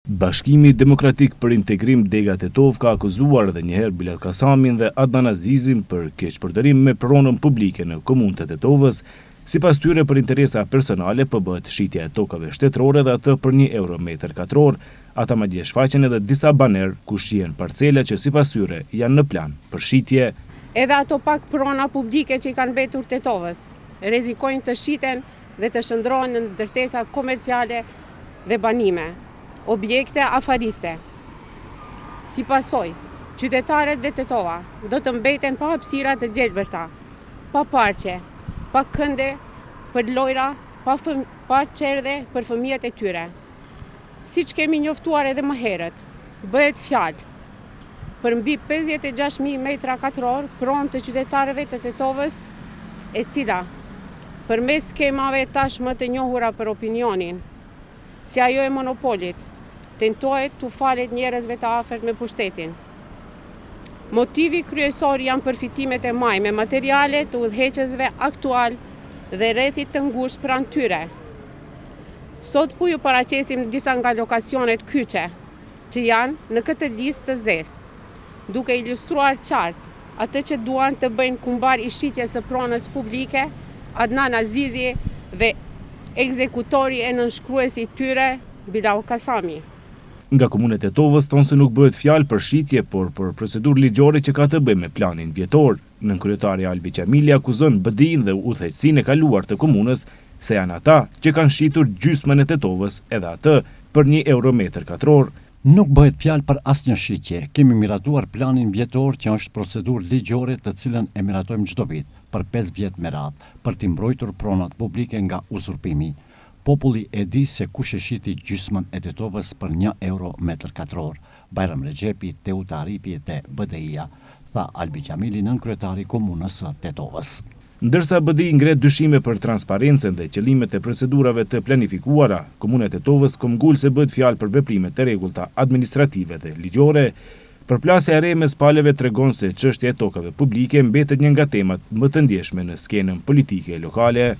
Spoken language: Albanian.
Bashkimi Demokratik për Integrim Dega Tetov ka akuzuar edhe njëherë Bilal Kasamin dhe Adnan Azizin për keqpërdërim me pronën publike në komunën e Tetovës. Sipas tyre, për interesa personale bëhet shitja e tokave shtetërore dhe atë për €1 Ata madje shfaqen edhe disa baner ku shihen parcela që sipas tyre janë në plan për shitje. Edhe ato pak prona publike që i kanë mbetur Tetovës rrezikojnë të shiten dhe të shndrohen në ndërtesa komerciale dhe banime, objekte afariste. Si pasojë, qytetarët dhe Tetova do të mbeten pa hapësira të gjelbërta, pa parqe, pa kënde për lojra, pa çerdhe për fëmijët e tyre. Siç kemi njoftuar edhe më herët, bëhet fjalë për mbi 56.000 metra katror pronë të qytetarëve të Tetovës, e cila, përmes skemave tashmë të njohura për opinionin, si ajo e monopolit, tentohet t'u falet njerëzve të afërt me pushtetin. Motivi kryesor janë përfitimet e majme materiale të udhëheqësve aktual dhe rrethit të ngushtë pranë tyre. Sot ju paraqesim disa nga lokacionet kyçe, që janë në këtë listë të zezë, duke ilustruar qartë atë që duan të bëjnë kumbar i shitjes së pronës publike, Adnan Azizi dhe ekzekutori e nënshkruesit tyre, Bilal Kasami. Nga komuna e Tetovës thonë se nuk bëhet fjalë për shitje, por për procedurë ligjore që ka të bëjë me planin vjetor. Nënkryetari Albi Qamili akuzon BDI-n dhe udhëheqësinë e kaluar të komunës se janë ata që kanë shitur gjysmën e Tetovës, edhe atë për €1 Nuk bëhet fjalë për asnjë shitje. Kemi miratuar planin vjetor që është procedurë ligjore të cilën e miratojmë çdo vit për 5 vjet me radhë për t'i mbrojtur pronat publike nga uzurpimi. Populli e di se kush e shiti gjysmën e Tetovës për €1 Bajram Rexhepi, Teuta Aripi dhe BDI-ja, tha Albi Qamili, nënkryetari komunës së Tetovës. Ndërsa BDI ngret dyshime për transparencën dhe qëllimet e procedurave të planifikuara, komuna e Tetovës komgul se bëhet fjalë për veprime të rregullta administrative dhe ligjore. Përplasja e re mes palëve tregon se çështja e tokave publike mbetet një nga temat më të ndjeshme në skenën politike lokale.